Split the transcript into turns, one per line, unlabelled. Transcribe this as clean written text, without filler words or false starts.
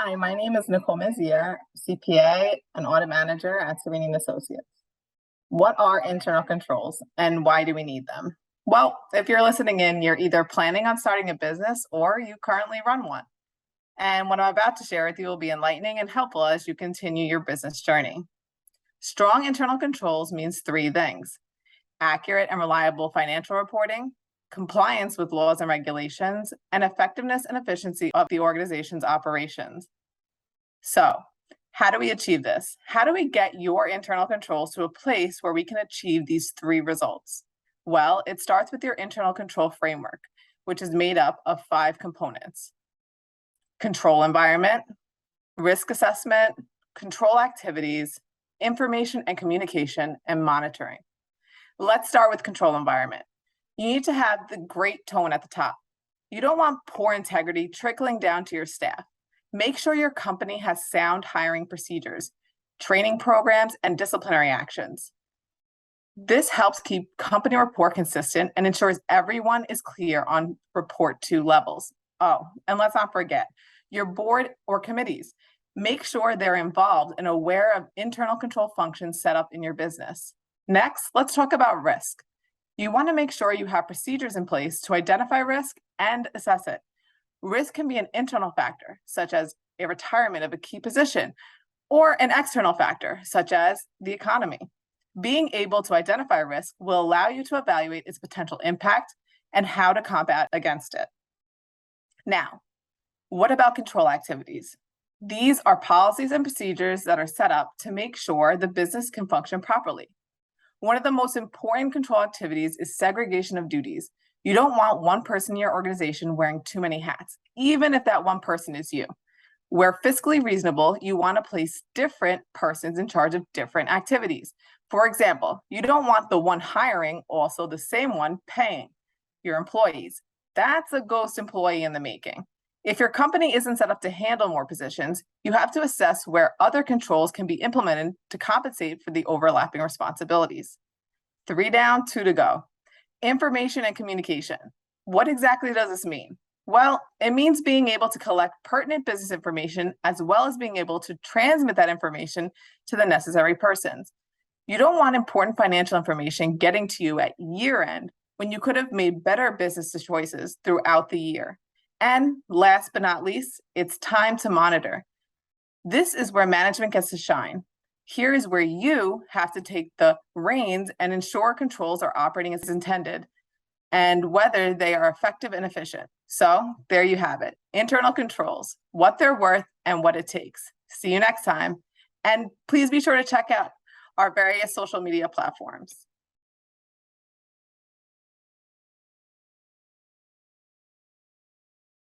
Hi, my name is Nicholle Mezier, CPA and audit manager at Cerini and Associates. What are internal controls and why do we need them? Well, if you're listening in, you're either planning on starting a business or you currently run one. And what I'm about to share with you will be enlightening and helpful as you continue your business journey. Strong internal controls means three things: accurate and reliable financial reporting, compliance with laws and regulations, and effectiveness and efficiency of the organization's operations. So, how do we achieve this? How do we get your internal controls to a place where we can achieve these three results? Well, it starts with your internal control framework, which is made up of 5 components: control environment, risk assessment, control activities, information and communication, and monitoring. Let's start with control environment. You need to have the great tone at the top. You don't want poor integrity trickling down to your staff. Make sure your company has sound hiring procedures, training programs, and disciplinary actions. This helps keep company report consistent and ensures everyone is clear on report 2 levels. Oh, and let's not forget your board or committees. Make sure they're involved and aware of internal control functions set up in your business. Next, let's talk about risk. You want to make sure you have procedures in place to identify risk and assess it. Risk can be an internal factor, such as a retirement of a key position, or an external factor, such as the economy. Being able to identify risk will allow you to evaluate its potential impact and how to combat against it. Now, what about control activities? These are policies and procedures that are set up to make sure the business can function properly. One of the most important control activities is segregation of duties. You don't want one person in your organization wearing too many hats, even if that one person is you. Where fiscally reasonable, you want to place different persons in charge of different activities. For example, you don't want the one hiring also the same one paying your employees. That's a ghost employee in the making. If your company isn't set up to handle more positions, you have to assess where other controls can be implemented to compensate for the overlapping responsibilities. 3 down, 2 to go. Information and communication. What exactly does this mean? Well, it means being able to collect pertinent business information as well as being able to transmit that information to the necessary persons. You don't want important financial information getting to you at year end when you could have made better business choices throughout the year. And last but not least, it's time to monitor. This is where management gets to shine. Here is where you have to take the reins and ensure controls are operating as intended and whether they are effective and efficient. So there you have it. Internal controls, what they're worth and what it takes. See you next time. And please be sure to check out our various social media platforms.